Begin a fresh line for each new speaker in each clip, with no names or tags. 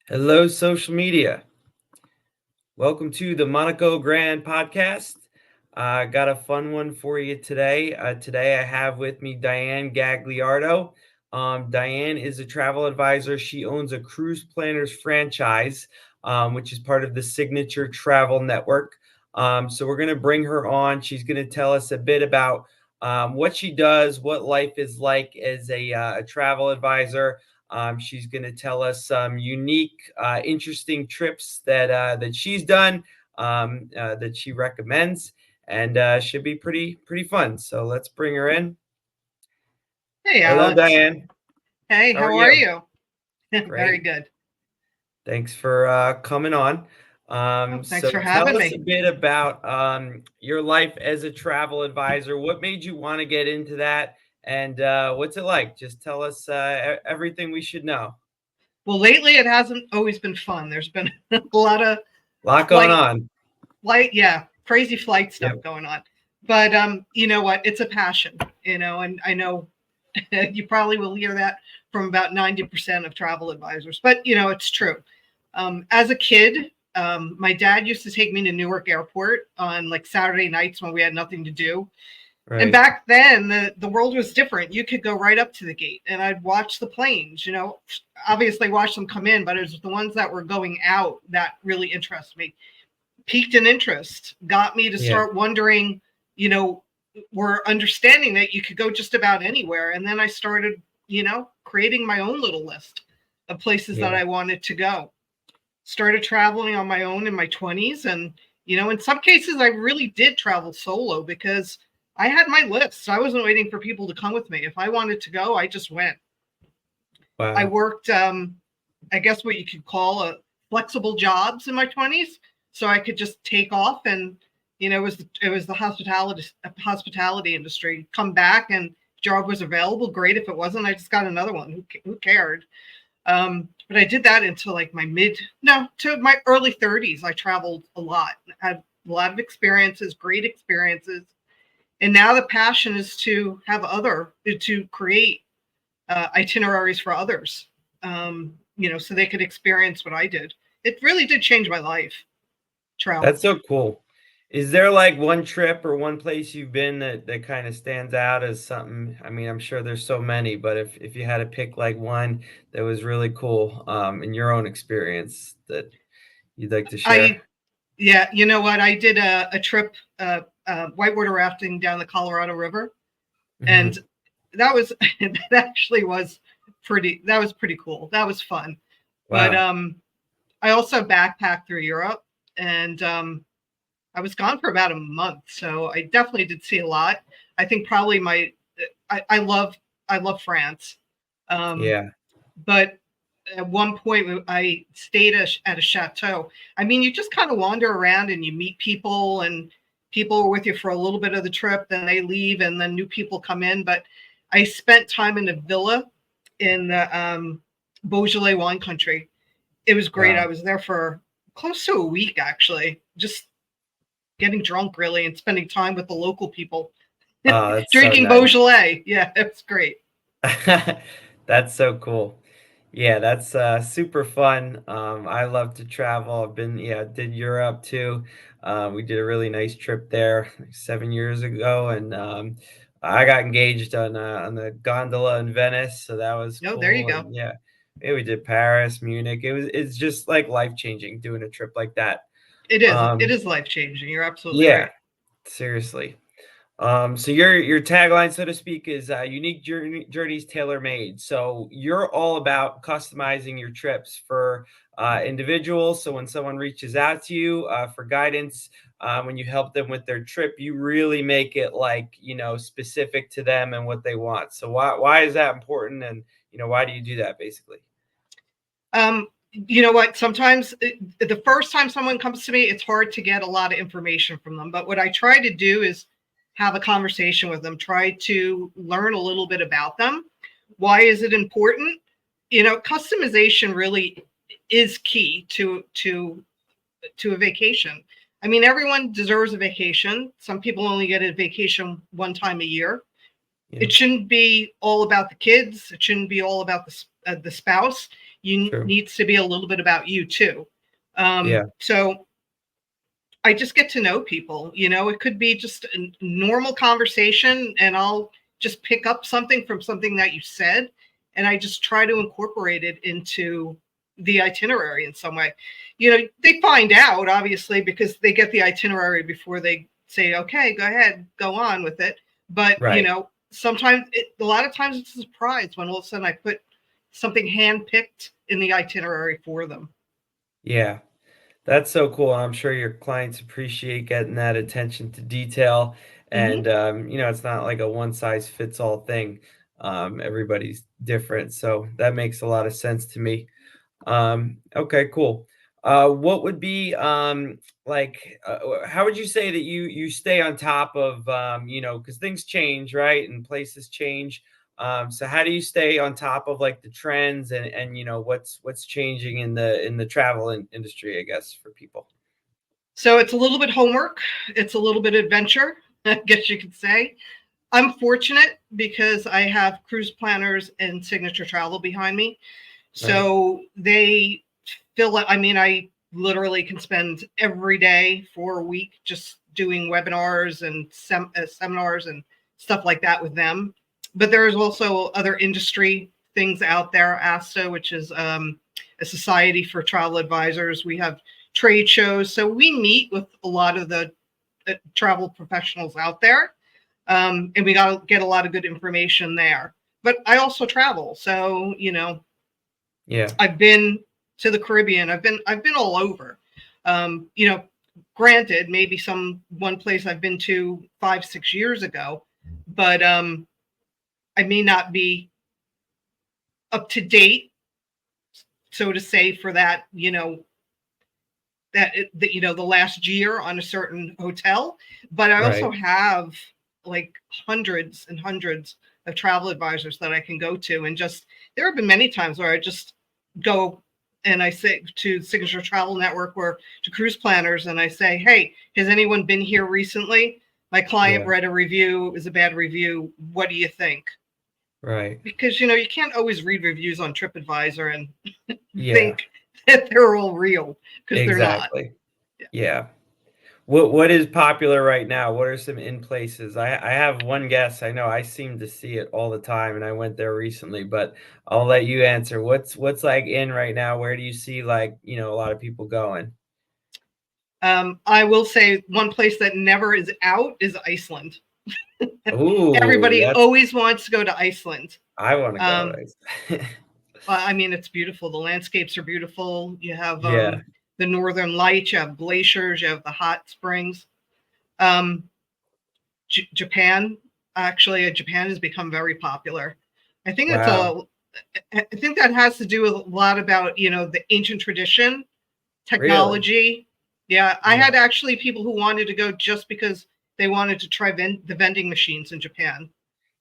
Hello, social media. Welcome to the Monaco Grand Podcast. I got a fun one for you today. Today I have with me Diane Gagliardo. Diane is a travel advisor. She owns a cruise planners franchise, which is part of the Signature Travel Network. So we're going to bring her on. She's going to tell us a bit about what she does, what life is like as a travel advisor. She's going to tell us some unique, interesting trips that she's done, that she recommends, and should be pretty fun. So let's bring her in.
Hey,
Hello,
Alex.
Diane.
Hey,
How are
how are
you?
you? Very
Great.
good.
Thanks for coming on.
Oh, thanks
So
for
tell
having
us a
me.
bit about your life as a travel advisor. What made you want to get into that, and what's it like? Just tell us everything we should know.
Well, lately it hasn't always been fun. There's been a lot of
A lot going
flight,
on.
yeah, crazy flight stuff
Yep.
going on. But you know what? It's a passion, and I know you probably will hear that from about 90% of travel advisors. But it's true. As a kid, my dad used to take me to Newark Airport on like Saturday nights when we had nothing to do. And
Right.
back then, the world was different. You could go right up to the gate, and I'd watch the planes. Obviously watch them come in, but it was the ones that were going out that really interested me. Piqued an interest, got me to
Yeah.
start wondering. You know, were understanding that you could go just about anywhere, and then I started, creating my own little list of places that
Yeah.
I wanted to go. Started traveling on my own in my 20s, and in some cases I really did travel solo because I had my list. I wasn't waiting for people to come with me. If I wanted to go, I just went. I
Wow.
worked, I guess what you could call a flexible jobs in my 20s, so I could just take off. And it was the hospitality industry. Come back and job was available, great. If it wasn't, I just got another one. Who cared? But I did that until like to my early 30s. I traveled a lot, had a lot of experiences, great experiences. And now the passion is to create itineraries for others, so they could experience what I did. It really did change my life,
That's
travel.
so cool. Is there like one trip or one place you've been that kind of stands out as something? I mean, I'm sure there's so many, but if you had to pick like one that was really cool in your own experience that you'd like to share.
I Yeah, you know what? I did a trip, whitewater rafting down the Colorado River, and
Hmm.
that was that actually was pretty. That was pretty cool. That was fun. But
Wow.
I also backpacked through Europe, and I was gone for about a month, so I definitely did see a lot. I think probably I love France, um,
Yeah.
but at one point I stayed at a chateau. I mean, you just kind of wander around and you meet people, and people are with you for a little bit of the trip, then they leave, and then new people come in. But I spent time in a villa in the Beaujolais wine country. It was great. I
Wow.
was there for close to a week, actually, just getting drunk really and spending time with the local people,
Oh, that's so
drinking
nice.
Beaujolais. Yeah, it was great.
That's so cool. Yeah, that's super fun. I love to travel. I've been, yeah, did Europe too. We did a really nice trip there like 7 years ago, and I got engaged on the gondola in Venice, so that was
No, there you
cool.
go.
And yeah, we did Paris, Munich. It's just like life changing doing a trip like that.
It is. It
Um,
is life changing. You're absolutely
yeah,
right.
seriously. So your tagline, so to speak, is unique journeys tailor made. So you're all about customizing your trips for individuals. So when someone reaches out to you for guidance, when you help them with their trip, you really make it like specific to them and what they want. So why is that important? And why do you do that basically?
You know what? Sometimes the first time someone comes to me, it's hard to get a lot of information from them. But what I try to do is have a conversation with them, try to learn a little bit about them. Why is it important? Customization really is key to a vacation. I mean, everyone deserves a vacation. Some people only get a vacation one time a year.
Yeah.
It shouldn't be all about the kids. It shouldn't be all about the spouse. You
True.
needs to be a little bit about you too.
Yeah.
So I just get to know people. It could be just a normal conversation, and I'll just pick up something from something that you said, and I just try to incorporate it into the itinerary in some way. They find out, obviously, because they get the itinerary before they say, okay, go ahead, go on with it. But,
Right.
sometimes, a lot of times it's a surprise when all of a sudden I put something handpicked in the itinerary for them.
Yeah. That's so cool, and I'm sure your clients appreciate getting that attention to detail, and,
Hmm.
it's not like a one size fits all thing. Everybody's different, so that makes a lot of sense to me. Okay, cool. What would be how would you say that you stay on top of because things change, right? And places change. So how do you stay on top of like the trends and what's changing in the travel industry, I guess, for people?
So it's a little bit homework. It's a little bit adventure, I guess you could say. I'm fortunate because I have cruise planners and signature travel behind me.
Right,
So they feel it. I mean, I literally can spend every day for a week just doing webinars and seminars and stuff like that with them. But there's also other industry things out there, ASTA, which is a society for travel advisors. We have trade shows. So we meet with a lot of the travel professionals out there. And we got to get a lot of good information there. But I also travel. So,
yeah,
I've been to the Caribbean. I've been all over. Um, you know, Granted, maybe one place I've been to 5, 6 years ago, but I may not be up to date, so to say, for that. The last year on a certain hotel. But I also
right,
have like hundreds and hundreds of travel advisors that I can go to, and just there have been many times where I just go and I say to Signature Travel Network or to cruise planners, and I say, hey, has anyone been here recently? My client
yeah,
read a review. It was a bad review. What do you think?
right,
Because you can't always read reviews on TripAdvisor and
yeah,
think that they're all real, because they're not.
exactly, yeah. What is popular right now? What are some in places? I have one guess. I know I seem to see it all the time, and I went there recently, but I'll let you answer. What's like in right now? Where do you see like, a lot of people going?
I will say one place that never is out is Iceland.
Ooh,
Everybody
that's
always wants to go to Iceland.
I want to go.
Um, I mean, it's beautiful. The landscapes are beautiful. You have
Yeah,
the northern lights, you have glaciers, you have the hot springs. Um, Japan, actually, Japan has become very popular. I think it's
wow,
a. I think that has to do with a lot about the ancient tradition,
really?
technology. Yeah, I
Yeah,
had actually people who wanted to go just because they wanted to try the vending machines in Japan.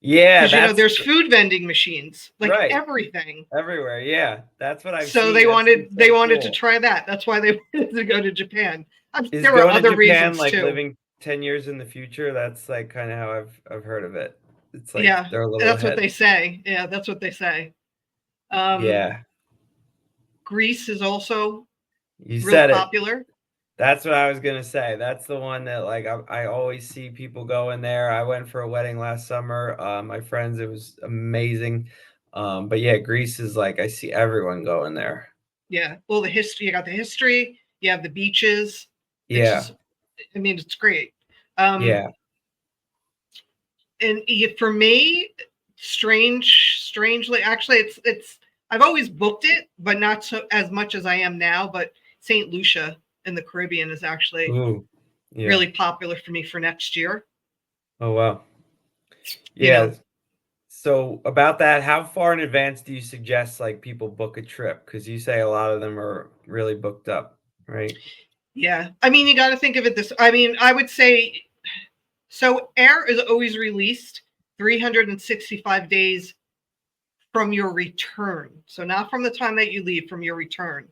yeah,
Because
that's
there's food vending machines, like
right.
everything.
Everywhere, yeah, that's what I've
So
seen.
they
That
wanted
seems
they
so
wanted to
cool.
try that. That's why they wanted to go to Japan.
Is
There were
going to
other
Japan
reasons
like
too.
living 10 years in the future? That's like kind of how I've heard of it. It's like
Yeah,
they're a little
that's what
ahead.
they say. Yeah, that's what they say. Um,
Yeah,
Greece is also
you
real
said it.
popular.
That's what I was gonna say. That's the one that like I always see people going there. I went for a wedding last summer. My friends, it was amazing. But yeah, Greece is like I see everyone going there.
Yeah. Well, the history. You got the history. You have the beaches. It's
Yeah,
just. I mean, it's great. Um,
yeah,
and for me, strangely, actually, it's. I've always booked it, but not so as much as I am now. But Saint Lucia in the Caribbean is actually
ooh, yeah.
really popular for me for next year.
Oh wow,
You
yeah.
know,
So about that, how far in advance do you suggest like people book a trip? Because you say a lot of them are really booked up, right?
yeah. I mean, you got to think of it this. I mean, I would say so. Air is always released 365 days from your return. So not from the time that you leave, from your return.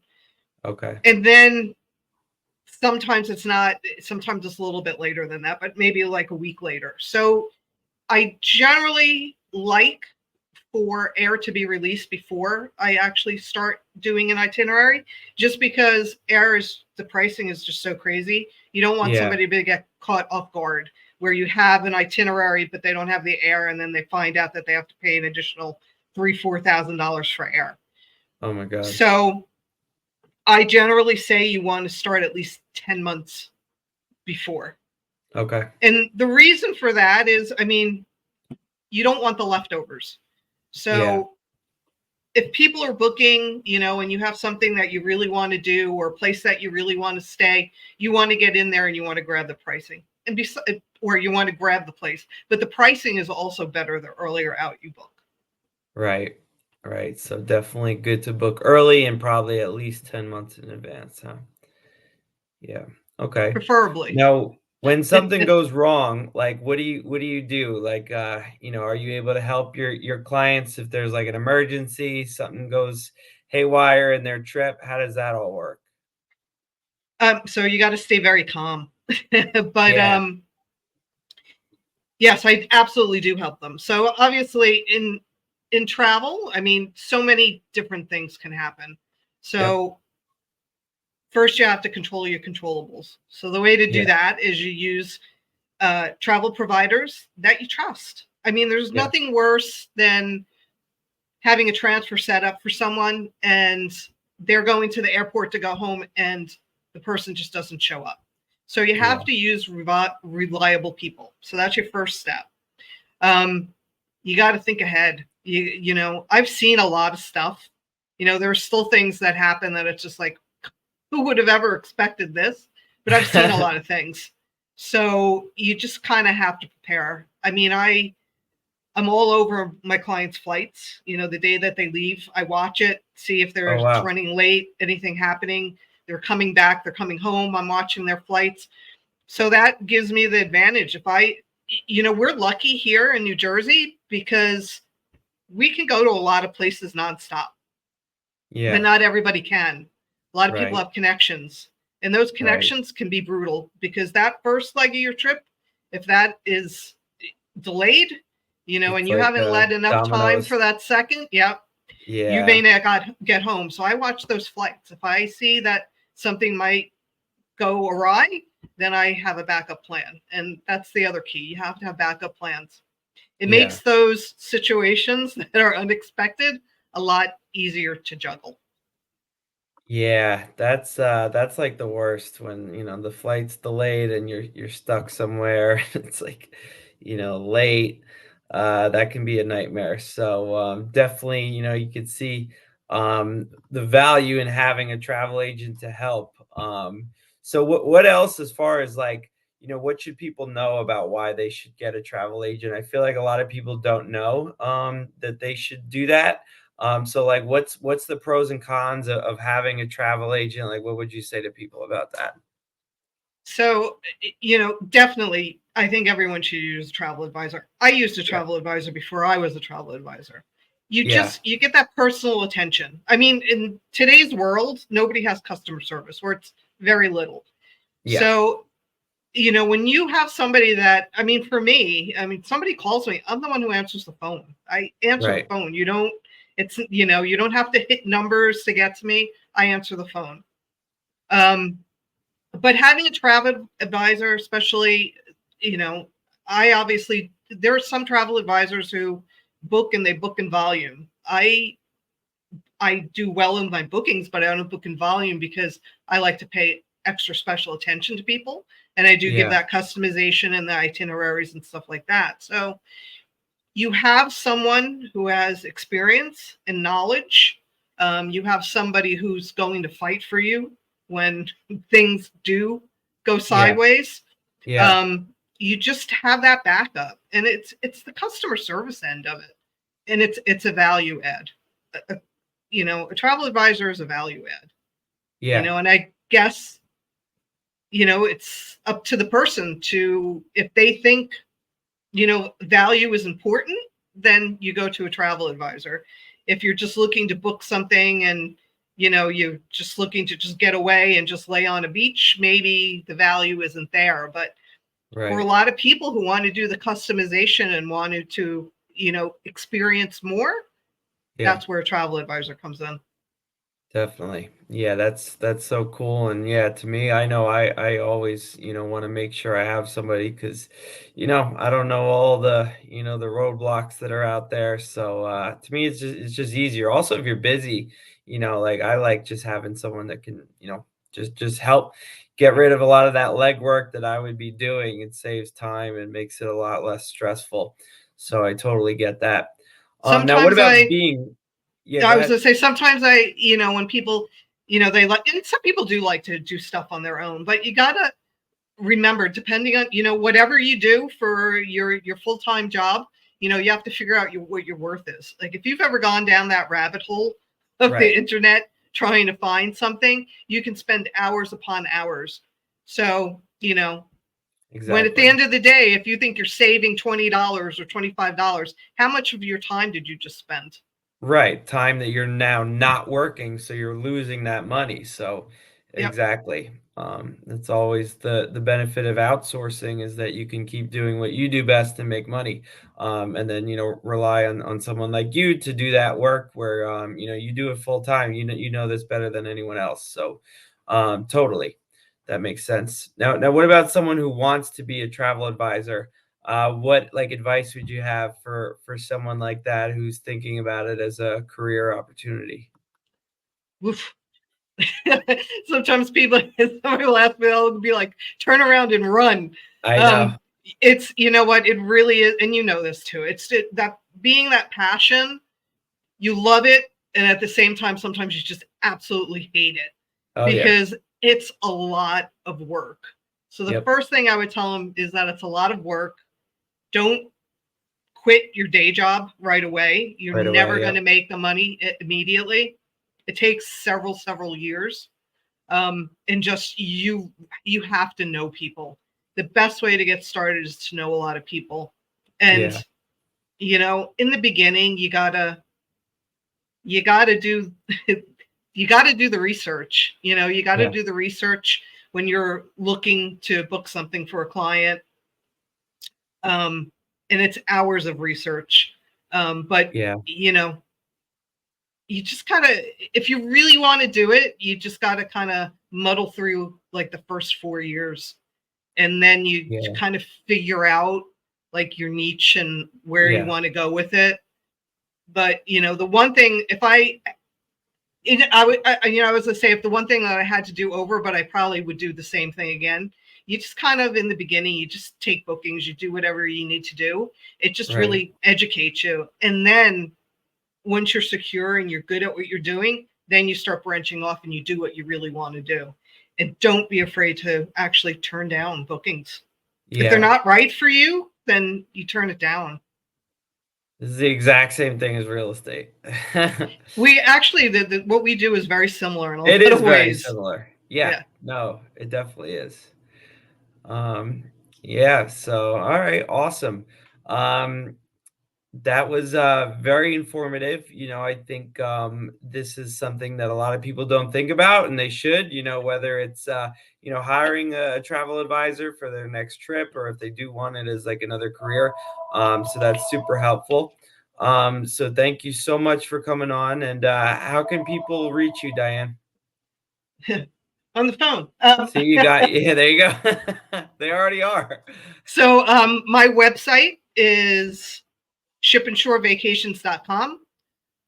Okay.
And then sometimes it's not, sometimes it's a little bit later than that, but maybe like a week later. So I generally like for air to be released before I actually start doing an itinerary, just because the pricing is just so crazy. You don't want
Yeah.
somebody to get caught off guard where you have an itinerary, but they don't have the air, and then they find out that they have to pay an additional $3,000-$4,000 for air.
Oh my God.
So I generally say you want to start at least 10 months before.
Okay.
And the reason for that is, I mean, you don't want the leftovers.
Yeah.
So if people are booking, and you have something that you really want to do or a place that you really want to stay, you want to get in there and you want to grab the pricing or you want to grab the place. But the pricing is also better the earlier out you book.
Right. Right. So definitely good to book early and probably at least 10 months in advance, huh? Yeah. Okay.
Preferably.
Now, when something goes wrong, like what do you do? Like are you able to help your clients if there's like an emergency, something goes haywire in their trip? How does that all work?
So you got to stay very calm. But
Yeah.
yes, I absolutely do help them. So obviously in travel, I mean, so many different things can happen.
Yep.
So first you have to control your controllables. So the way to do
Yeah.
that is you use travel providers that you trust. I mean, there's
Yeah.
nothing worse than having a transfer set up for someone and they're going to the airport to go home and the person just doesn't show up. So you have
Yeah.
to use reliable people. So that's your first step. Um, you got to think ahead. I've seen a lot of stuff. There's still things that happen that it's just like, who would have ever expected this? But I've seen a lot of things. So you just kind of have to prepare. I mean, I'm all over my clients' flights. The day that they leave, I watch it, see if
Oh
they're
wow.
running late, anything happening. They're coming back, they're coming home. I'm watching their flights. So that gives me the advantage. We're lucky here in New Jersey because we can go to a lot of places nonstop, but
Yeah.
not everybody can. A lot of people
Right.
have connections, and those
Right.
connections can be brutal because that first leg of your trip, if that is delayed, and
It's
you
like
haven't led enough time
dominoes.
for that second, yeah, you may
Yeah.
not get home. So I watch those flights. If I see that something might go awry, then I have a backup plan. And that's the other key. You have to have backup plans. It
Yeah.
makes those situations that are unexpected a lot easier to juggle.
Yeah, that's like the worst when, the flight's delayed and you're stuck somewhere. It's like, late. That can be a nightmare. So, definitely, you could see the value in having a travel agent to help. So what else as far as like, what should people know about why they should get a travel agent? I feel like a lot of people don't know that they should do that. So like what's the pros and cons of having a travel agent? Like what would you say to people about that?
So, definitely, I think everyone should use a travel advisor. I used a
Yeah.
travel advisor before I was a travel advisor.
Yeah.
You get that personal attention. I mean, in today's world, nobody has customer service, or it's very little.
Yeah.
So, when you have somebody that, I mean, for me, I mean, somebody calls me, I'm the one who answers the phone. I answer the
Right.
phone. You don't have to hit numbers to get to me. I answer the phone. Um, but having a travel advisor, especially, you know, there are some travel advisors who book and they book in volume. I do well in my bookings, but I don't book in volume because I like to pay extra special attention to people. And I do give
Yeah.
that customization and the itineraries and stuff like that. So you have someone who has experience and knowledge. You have somebody who's going to fight for you when things do go
Yeah.
sideways.
Yeah.
Um, you just have that backup, and it's the customer service end of it, and it's a value add. A travel advisor is a value add.
Yeah.
And I guess it's up to the person to, if they think value is important, then you go to a travel advisor. If you're just looking to book something and you're just looking to just get away and just lay on a beach, maybe the value isn't there. But For a
Right.
lot of people who want to do the customization and wanted to, experience more,
Yeah.
that's where a travel advisor comes in.
Definitely. Yeah, that's so cool. And yeah, to me, I know I always, want to make sure I have somebody because, I don't know all the, the roadblocks that are out there. So to me it's just easier. Also, if you're busy, like I like just having someone that can, just help get rid of a lot of that legwork that I would be doing. It saves time and makes it a lot less stressful. So I totally get that. Now what
Sometimes
about being, yeah, go
I was
ahead.
going to say, sometimes when people, they like, and some people do like to do stuff on their own, but you got to remember, depending on, whatever you do for your full-time job, you have to figure out what your worth is. Like if you've ever gone down that rabbit hole of the
Right.
internet trying to find something, you can spend hours upon hours. So, when at the
Exactly.
end of the day, if you think you're saving $20 or $25, how much of your time did you just spend?
Right, time that you're now not working, so you're losing that money, so
Yep.
exactly. That's always the benefit of outsourcing is that you can keep doing what you do best and make money, and then, rely on someone like you to do that work where, you do it full time, you know this better than anyone else, so, totally, that makes sense. Now what about someone who wants to be a travel advisor? What like advice would you have for someone like that who's thinking about it as a career opportunity?
Oof. Sometimes people, somebody will ask me, I'll be like, turn around and run.
I know.
Um, it's, you know what, it really is. And you know this too. That being that passion, you love it. And at the same time, sometimes you just absolutely hate it
Oh yeah.
because it's a lot of work. So the
Yep.
first thing I would tell them is that it's a lot of work. Don't quit your day job right away. You're
Right
never
away.
going to
Yep.
make the money immediately. It takes several years. And just you have to know people. The best way to get started is to know a lot of people. And
Yeah.
in the beginning, you gotta do you gotta do the research. You gotta
Yeah.
do the research when you're looking to book something for a client. um, and it's hours of research. But
Yeah.
you just kind of, if you really want to do it, you just got to kind of muddle through like the first 4 years, and then you
Yeah.
kind of figure out like your niche and where you
Yeah.
want to go with it. But the one thing, if I I would, I was gonna say, if the one thing that I had to do over, but I probably would do the same thing again. You just kind of in the beginning, you just take bookings, you do whatever you need to do. It just
Right.
really educates you, and then once you're secure and you're good at what you're doing, then you start branching off and you do what you really want to do. And don't be afraid to actually turn down bookings. If they're
Yeah.
not right for you, then you turn it down.
This is the exact same thing as real estate.
We actually, what we do is very similar in a
It
lot
is
of
very
ways.
similar. Yeah.
Yeah.
No, it definitely is. Um, yeah, so all right, awesome. Um, That was very informative. I think this is something that a lot of people don't think about, and they should. Whether it's hiring a travel advisor for their next trip, or if they do want it as like another career. So that's super helpful. So thank you so much for coming on. And how can people reach you, Diane?
On the phone.
See, you got yeah. There you go. They already are.
So my website is shipandShoreVacations.com.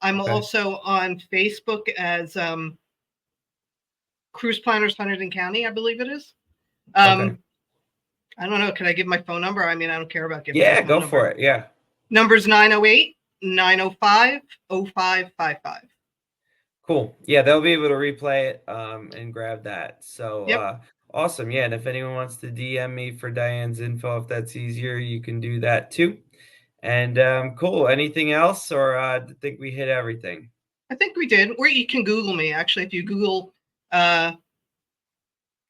I'm
Okay.
also on Facebook as Cruise Planners Hunterdon County, I believe it is.
Okay.
Um, I don't know. Can I give my phone number? I mean, I don't care about giving my
Yeah,
phone
go for
number.
it. Yeah.
Number's 908-905-0555.
Cool. Yeah, they'll be able to replay it, and grab that. So,
Yep.
awesome. Yeah, and if anyone wants to DM me for Diane's info, if that's easier, you can do that too. And cool. Anything else, or I think we hit everything?
I think we did. Or you can Google me, actually. If you Google uh,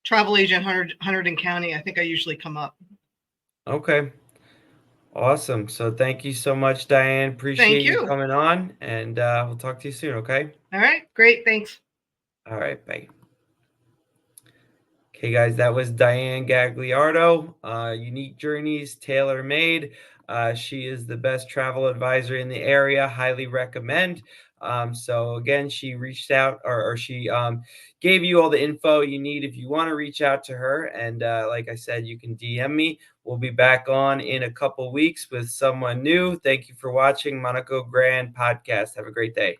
travel agent Hunterdon County, I think I usually come up.
Okay. Awesome. So thank you so much, Diane.
Thank
Appreciate you
you.
coming on, and we'll talk to you soon. Okay.
All right. Great. Thanks.
All right. Bye. Okay, guys, that was Diane Gagliardo, Unique Journeys, Tailor Made. She is the best travel advisor in the area. Highly recommend. So again, she reached out, or she gave you all the info you need if you want to reach out to her. And like I said, you can DM me. We'll be back on in a couple weeks with someone new. Thank you for watching Monaco Grand Podcast. Have a great day.